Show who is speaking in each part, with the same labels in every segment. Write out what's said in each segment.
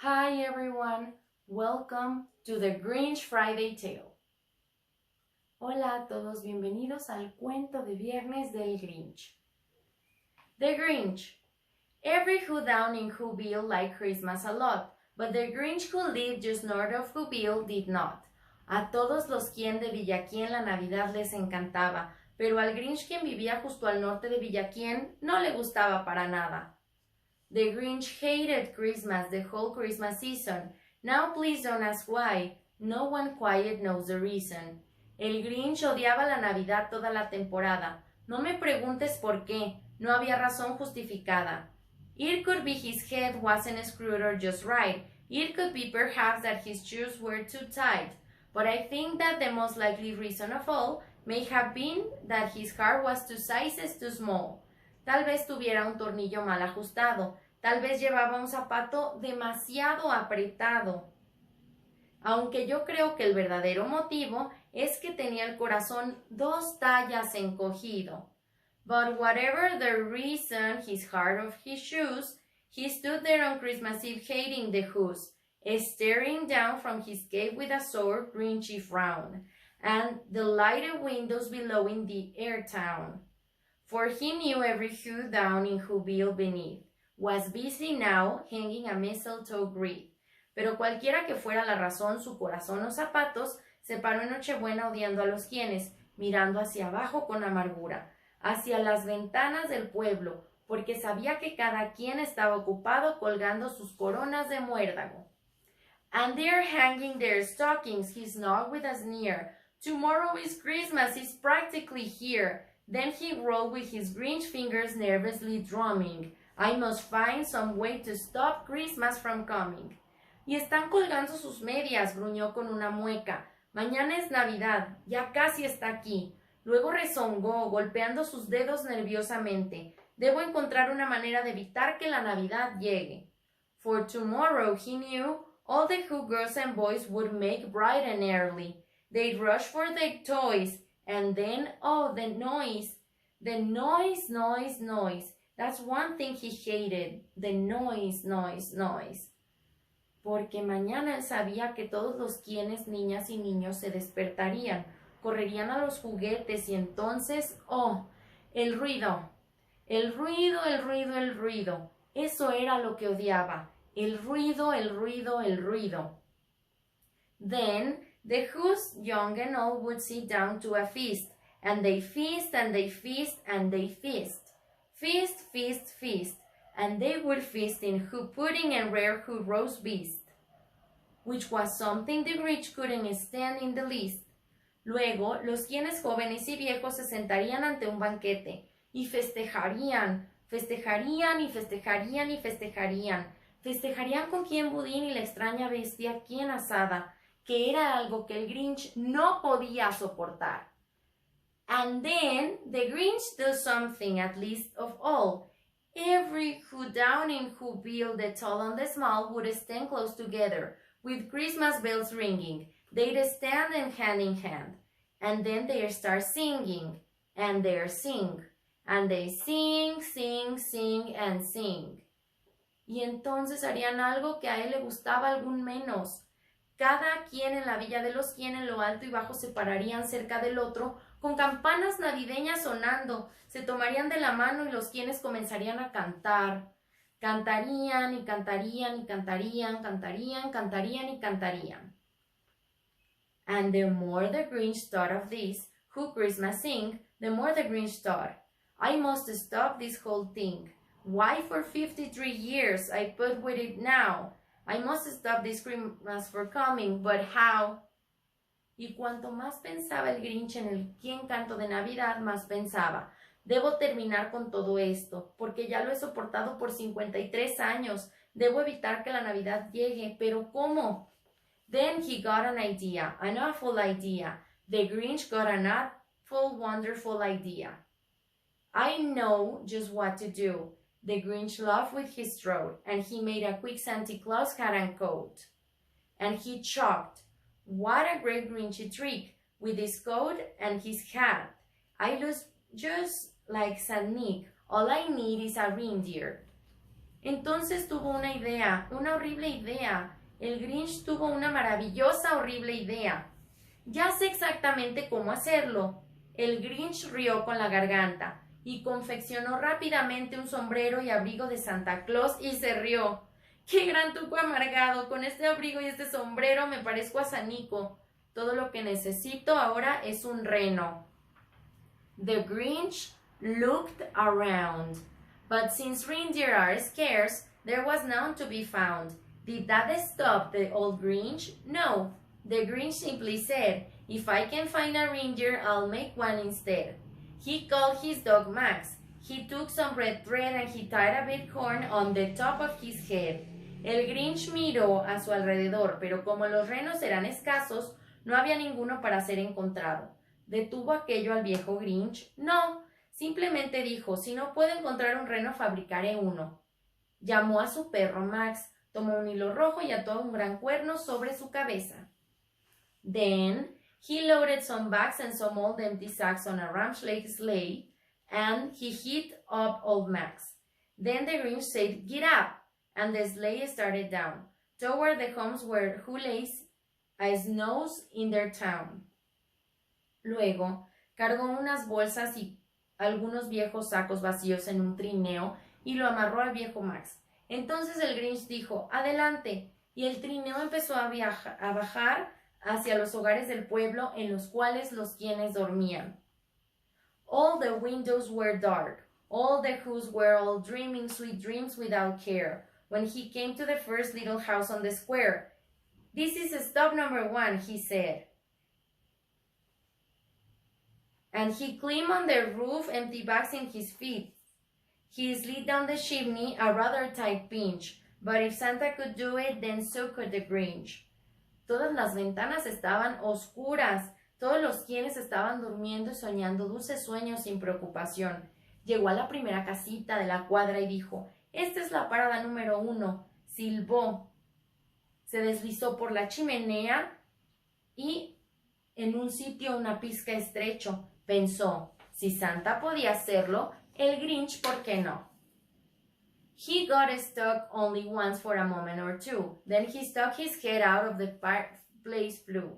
Speaker 1: Hi everyone, welcome to the Grinch Friday Tale. Hola a todos, bienvenidos al cuento de viernes del Grinch. The Grinch. Every who down in Whoville liked Christmas a lot, but the Grinch who lived just north of Whoville did not. A todos los quien de Villaquién la Navidad les encantaba, pero al Grinch quien vivía justo al norte de Villaquién no le gustaba para nada. The Grinch hated Christmas the whole Christmas season. Now please don't ask why. No one quiet knows the reason. El Grinch odiaba la Navidad toda la temporada. No me preguntes por qué. No había razón justificada. It could be his head wasn't screwed or just right. It could be perhaps that his shoes were too tight. But I think that the most likely reason of all may have been that his heart was 2 sizes too small. Tal vez tuviera un tornillo mal ajustado. Tal vez llevaba un zapato demasiado apretado. Aunque yo creo que el verdadero motivo es que tenía el corazón 2 tallas encogido. But whatever the reason, his heart of his shoes, he stood there on Christmas Eve hating the who's, staring down from his cave with a sore, grinchy frown, and the lighted windows below in the air town. For he knew every who down in Whoville beneath was busy now hanging a mistletoe wreath. Pero cualquiera que fuera la razón, su corazón o zapatos, se paró en Nochebuena odiando a los quienes, mirando hacia abajo con amargura, hacia las ventanas del pueblo, porque sabía que cada quien estaba ocupado colgando sus coronas de muérdago. And they're hanging their stockings, he snogged with a sneer. Tomorrow is Christmas, it's practically here. Then he rolled with his Grinch fingers nervously drumming. I must find some way to stop Christmas from coming. Y están colgando sus medias, gruñó con una mueca. Mañana es Navidad, ya casi está aquí. Luego rezongó, golpeando sus dedos nerviosamente. Debo encontrar una manera de evitar que la Navidad llegue. For tomorrow, he knew, all the Who girls and boys would make bright and early. They'd rush for their toys, and then, oh, the noise. The noise, noise, noise. That's one thing he hated, the noise, noise, noise. Porque mañana él sabía que todos los quienes, niñas y niños, se despertarían, correrían a los juguetes y entonces, oh, el ruido. El ruido, el ruido, el ruido. Eso era lo que odiaba. El ruido, el ruido, el ruido. Then, the Who's, young and old, would sit down to a feast, and they feast, and they feast, and they feast. Feast, feast, feast, and they would feast in Who pudding and rare Who roast beast, which was something the Grinch couldn't stand in the least. Luego, los quienes jóvenes y viejos se sentarían ante un banquete, y festejarían, festejarían y festejarían y festejarían. Festejarían con quien budín y la extraña bestia quien asada, que era algo que el Grinch no podía soportar. And then the Grinch does something, at least of all. Every Who down in Whoville, the tall and the small, would stand close together, with Christmas bells ringing. They'd stand hand in hand, and then they'd start singing, and they'd sing, and they sing, sing, sing, and sing. Y entonces harían algo que a él le gustaba algún menos. Cada quien en la villa de los quien en lo alto y bajo se pararían cerca del otro, con campanas navideñas sonando, se tomarían de la mano y los quienes comenzarían a cantar. Cantarían y cantarían y cantarían, cantarían, cantarían y cantarían. And the more the Grinch thought of this, Who Christmas sing, the more the Grinch thought, I must stop this whole thing. Why for 53 years I put with it now? I must stop this Christmas for coming, but how? Y cuanto más pensaba el Grinch en el quién canto de Navidad, más pensaba, debo terminar con todo esto, porque ya lo he soportado por 53 años. Debo evitar que la Navidad llegue, pero ¿cómo? Then he got an idea, an awful idea. The Grinch got an awful, wonderful idea. I know just what to do. The Grinch laughed with his throat, and he made a quick Santa Claus hat and coat. And he chucked, what a great Grinchy trick, with his coat and his hat. I look just like Saint Nick. All I need is a reindeer. Entonces tuvo una idea, una horrible idea. El Grinch tuvo una maravillosa, horrible idea. Ya sé exactamente cómo hacerlo. El Grinch rió con la garganta y confeccionó rápidamente un sombrero y abrigo de Santa Claus y se rió. ¡Qué gran tuco amargado! Con este abrigo y este sombrero me parezco a Sanico. Todo lo que necesito ahora es un reno. The Grinch looked around, but since reindeer are scarce, there was none to be found. Did that stop the old Grinch? No. The Grinch simply said, "If I can find a reindeer, I'll make one instead." He called his dog Max. He took some red thread and he tied a big horn on the top of his head. El Grinch miró a su alrededor, pero como los renos eran escasos, no había ninguno para ser encontrado. ¿Detuvo aquello al viejo Grinch? No, simplemente dijo, si no puedo encontrar un reno, fabricaré uno. Llamó a su perro Max, tomó un hilo rojo y ató un gran cuerno sobre su cabeza. Then he loaded some bags and some old empty sacks on a ramshackle sleigh, and he hit up old Max. Then the Grinch said, "Get up!" and the sleigh started down, toward the homes who lays a snows in their town. Luego, cargó unas bolsas y algunos viejos sacos vacíos en un trineo y lo amarró al viejo Max. Entonces el Grinch dijo, "Adelante", y el trineo empezó a bajar hacia los hogares del pueblo en los cuales los quienes dormían. All the windows were dark. All the whos were all dreaming sweet dreams without care. When he came to the first little house on the square, "This is stop number 1, he said. And he climbed on the roof, empty bags in his feet. He slid down the chimney, a rather tight pinch. But if Santa could do it, then so could the Grinch." Todas las ventanas estaban oscuras. Todos los quienes estaban durmiendo y soñando dulces sueños sin preocupación. Llegó a la primera casita de la cuadra y dijo, "Esta es la parada número 1. Silbó. Se deslizó por la chimenea y en un sitio una pizca estrecho. Pensó, si Santa podía hacerlo, el Grinch, ¿por qué no? He got stuck only once for a moment or two. Then he stuck his head out of the fireplace flue.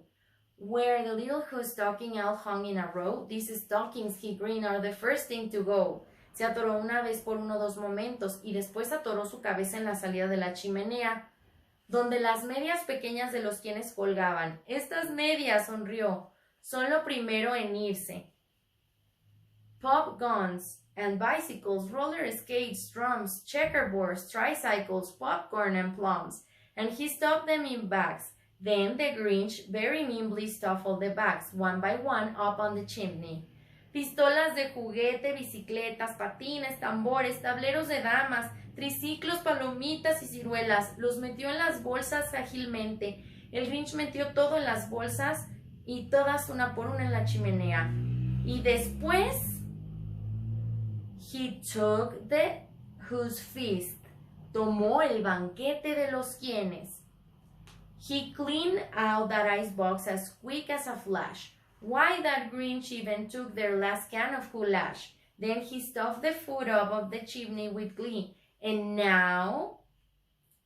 Speaker 1: Where the little who's stocking out hung in a row, these stockings, he grinned, are the first thing to go. Se atoró una vez por 1 o 2 momentos y después atoró su cabeza en la salida de la chimenea, donde las medias pequeñas de los quienes colgaban. Estas medias, sonrió, son lo primero en irse. Pop guns and bicycles, roller skates, drums, checkerboards, tricycles, popcorn and plums, and he stuffed them in bags. Then the Grinch very nimbly stuffed all the bags, one by one, up on the chimney. Pistolas de juguete, bicicletas, patines, tambores, tableros de damas, triciclos, palomitas y ciruelas. Los metió en las bolsas ágilmente. El Grinch metió todo en las bolsas y todas una por una en la chimenea. Y después, he took the whose feast. Tomó el banquete de los quienes. He cleaned out that icebox as quick as a flash. Why, that Grinch even took their last can of goulash. Then he stuffed the food up of the chimney with glee. And now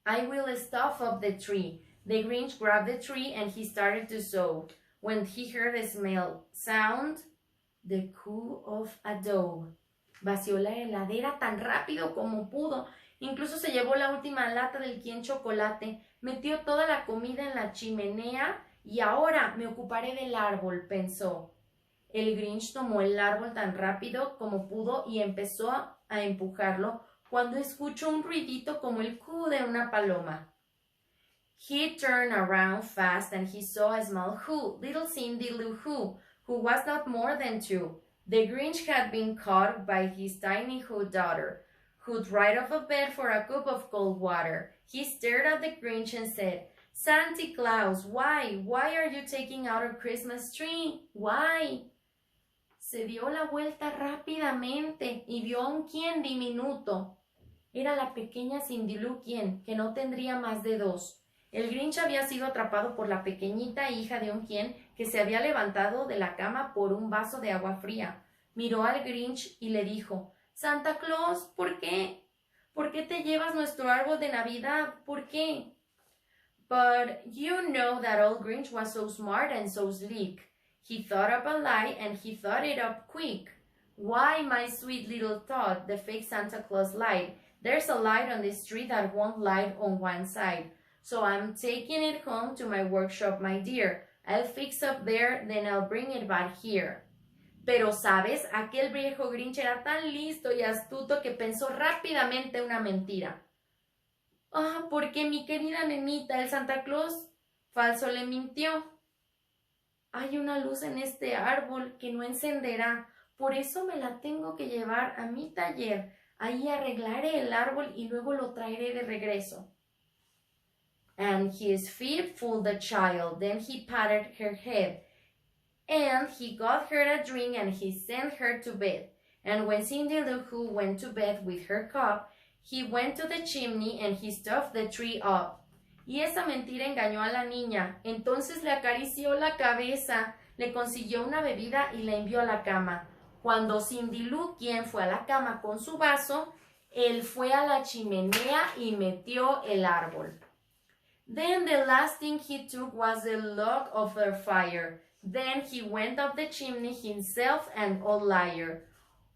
Speaker 1: I will stuff up the tree. The Grinch grabbed the tree and he started to sew. When he heard the sound, the coo of a dove. Vació la heladera tan rápido como pudo. Incluso se llevó la última lata del quien chocolate. Metió toda la comida en la chimenea y ahora me ocuparé del árbol, pensó. El Grinch tomó el árbol tan rápido como pudo y empezó a empujarlo cuando escuchó un ruidito como el coo de una paloma. He turned around fast and he saw a small who, little Cindy Lou who was not more than 2. The Grinch had been caught by his tiny Who daughter, who'd right off of bed for a cup of cold water. He stared at the Grinch and said, "Santa Claus, why are you taking out our Christmas tree? Why?" Se dio la vuelta rápidamente y vio a un quien diminuto. Era la pequeña Cindy Lou Quien, que no tendría más de 2. El Grinch había sido atrapado por la pequeñita hija de un quien que se había levantado de la cama por un vaso de agua fría. Miró al Grinch y le dijo, "Santa Claus, ¿por qué ¿Por qué te llevas nuestro árbol de Navidad? ¿Por qué? But you know that old Grinch was so smart and so sleek. He thought up a lie and he thought it up quick. Why, my sweet little tot, the fake Santa Claus lied. There's a light on this tree that won't light on one side. So I'm taking it home to my workshop, my dear. I'll fix up there, then I'll bring it back here. Pero, ¿sabes? Aquel viejo Grinch era tan listo y astuto que pensó rápidamente una mentira. Ah, porque mi querida nenita, el Santa Claus falso le mintió. Hay una luz en este árbol que no encenderá, por eso me la tengo que llevar a mi taller. Ahí arreglaré el árbol y luego lo traeré de regreso. And his feet fooled the child, then he patted her head. And he got her a drink and he sent her to bed. And when Cindy Lou Who went to bed with her cup, he went to the chimney and he stuffed the tree up. Y esa mentira engañó a la niña. Entonces le acarició la cabeza, le consiguió una bebida y la envió a la cama. Cuando Cindy Lou, quien fue a la cama con su vaso, él fue a la chimenea y metió el árbol. Then the last thing he took was the log of the fire. Then he went up the chimney himself, an old liar.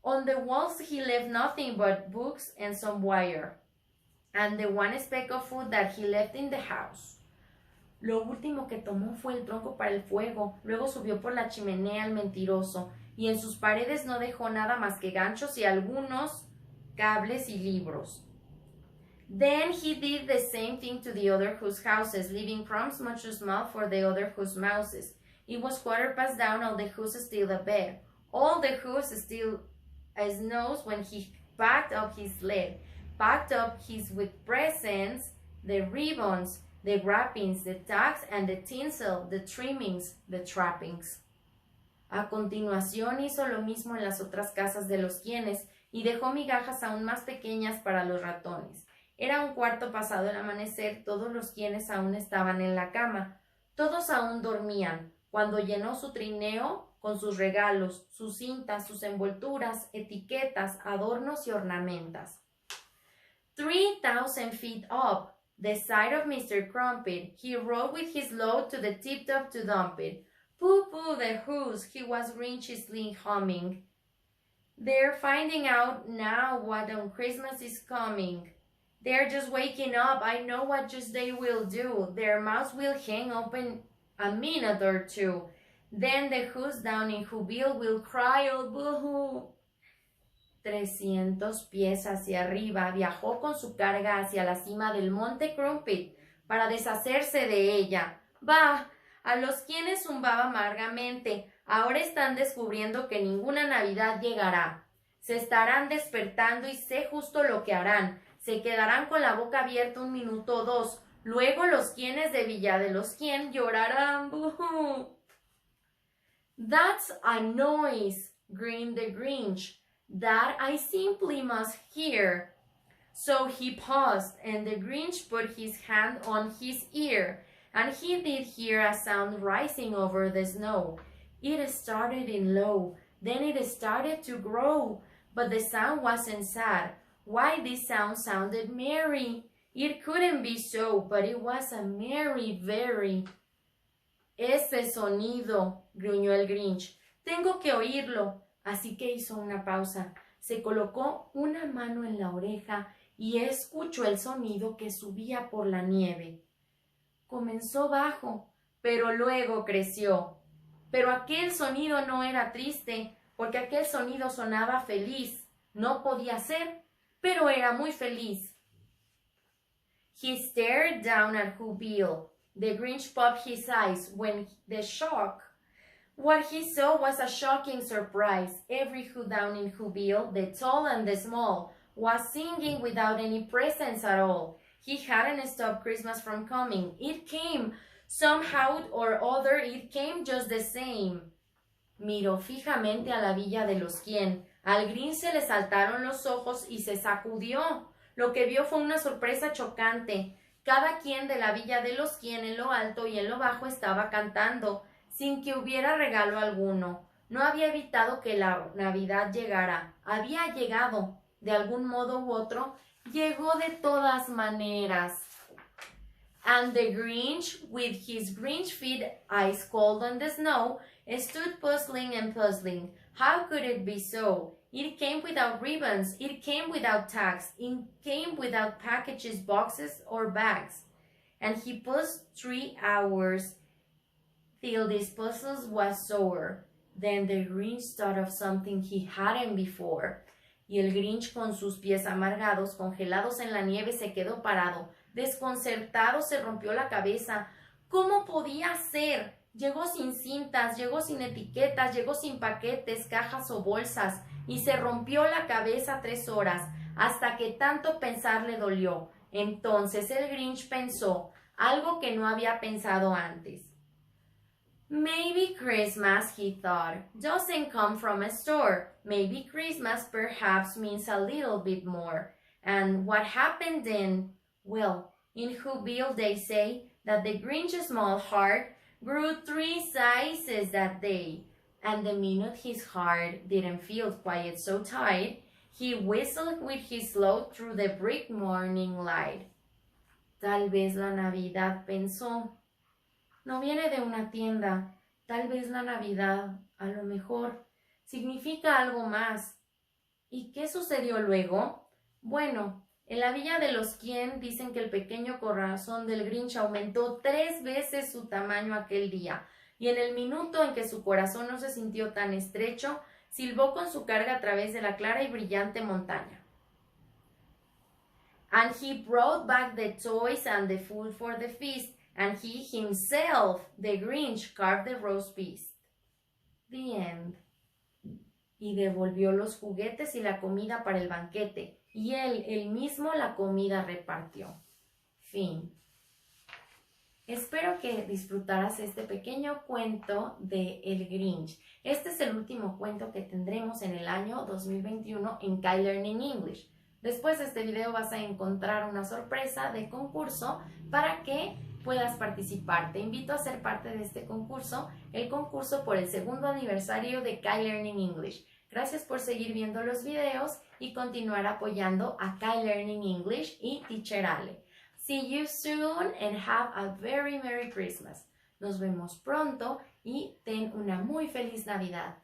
Speaker 1: On the walls he left nothing but books and some wire, and the one speck of food that he left in the house. Lo último que tomó fue el tronco para el fuego, luego subió por la chimenea el mentiroso, y en sus paredes no dejó nada más que ganchos y algunos cables y libros. Then he did the same thing to the other whose houses, leaving crumbs much too small for the other whose mouses. It was down, all the who's still abed. All the who's still as knows when he packed up his sled, packed up his with presents, the ribbons, the wrappings, the tags, and the tinsel, the trimmings, the trappings. A continuación hizo lo mismo en las otras casas de los quienes y dejó migajas aún más pequeñas para los ratones. Era un cuarto pasado el amanecer, todos los quienes aún estaban en la cama. Todos aún dormían, cuando llenó su trineo con sus regalos, sus cintas, sus envolturas, etiquetas, adornos y ornamentas. 3,000 feet up, the side of Mr. Crumpet, he rode with his load to the tip-top to dump it. Pooh-pooh the who's, he was grinchishly humming. They're finding out now what on Christmas is coming. They're just waking up, I know what just they will do. Their mouths will hang open a minute or two. Then the who's down in Whoville will cry, oh boo-hoo. 300 pies hacia arriba, viajó con su carga hacia la cima del monte Crumpet para deshacerse de ella. Bah, a los quienes zumbaba amargamente, ahora están descubriendo que ninguna Navidad llegará. Se estarán despertando y sé justo lo que harán. Se quedarán con la boca abierta un minuto o dos. Luego los quienes de Villa de los Quien llorarán. Boo-hoo. That's a noise, grinned the Grinch, that I simply must hear. So he paused, and the Grinch put his hand on his ear, and he did hear a sound rising over the snow. It started in low, then it started to grow, but the sound wasn't sad. Why, this sound sounded merry. It couldn't be so, but it was a merry, very. Ese sonido, gruñó el Grinch. Tengo que oírlo. Así que hizo una pausa. Se colocó una mano en la oreja y escuchó el sonido que subía por la nieve. Comenzó bajo, pero luego creció. Pero aquel sonido no era triste, porque aquel sonido sonaba feliz. No podía ser, pero era muy feliz. He stared down at Whoville. The Grinch popped his eyes when the shock. What he saw was a shocking surprise. Every who down in Whoville, the tall and the small, was singing without any presents at all. He hadn't stopped Christmas from coming. It came. Somehow or other, it came just the same. Miró fijamente a la Villa de los Quien. Al Grinch se le saltaron los ojos y se sacudió. Lo que vio fue una sorpresa chocante. Cada quien de la Villa de los Quien en lo alto y en lo bajo estaba cantando, sin que hubiera regalo alguno. No había evitado que la Navidad llegara. Había llegado, de algún modo u otro, Llegó de todas maneras. And the Grinch, with his Grinch feet ice cold on the snow, stood puzzling and puzzling. How could it be so? It came without ribbons, it came without tags, it came without packages, boxes, or bags. And he puzzled 3 hours till this puzzle was sore. Then the Grinch thought of something he hadn't before. Y el Grinch, con sus pies amargados, congelados en la nieve, se quedó parado. Desconcertado, se rompió la cabeza. ¿Cómo podía ser? Llegó sin cintas, llegó sin etiquetas, llegó sin paquetes, cajas o bolsas, y se rompió la cabeza 3 horas, hasta que tanto pensar le dolió. Entonces el Grinch pensó algo que no había pensado antes. Maybe Christmas, he thought, doesn't come from a store. Maybe Christmas perhaps means a little bit more. And what happened then? Well, in Whoville they say that the Grinch's small heart grew 3 sizes that day. And the minute his heart didn't feel quite so tight, he whistled with his slow through the bright morning light. Tal vez la Navidad, pensó, no viene de una tienda. Tal vez la Navidad, a lo mejor, significa algo más. ¿Y qué sucedió luego? Bueno, en la Villa de los Quien dicen que el pequeño corazón del Grinch aumentó 3 veces su tamaño aquel día, y en el minuto en que su corazón no se sintió tan estrecho, silbó con su carga a través de la clara y brillante montaña. And he brought back the toys and the food for the feast, and he himself, the Grinch, carved the roast beast. The end. Y devolvió los juguetes y la comida para el banquete, y él mismo la comida repartió. Fin. Espero que disfrutaras este pequeño cuento de El Grinch. Este es el último cuento que tendremos en el año 2021 en Kyle Learning English. Después de este video vas a encontrar una sorpresa de concurso para que puedas participar. Te invito a ser parte de este concurso, el concurso por el 2º aniversario de Kyle Learning English. Gracias por seguir viendo los videos y continuar apoyando a Kyle Learning English y Teacher Ale. See you soon and have a very Merry Christmas. Nos vemos pronto y ten una muy feliz Navidad.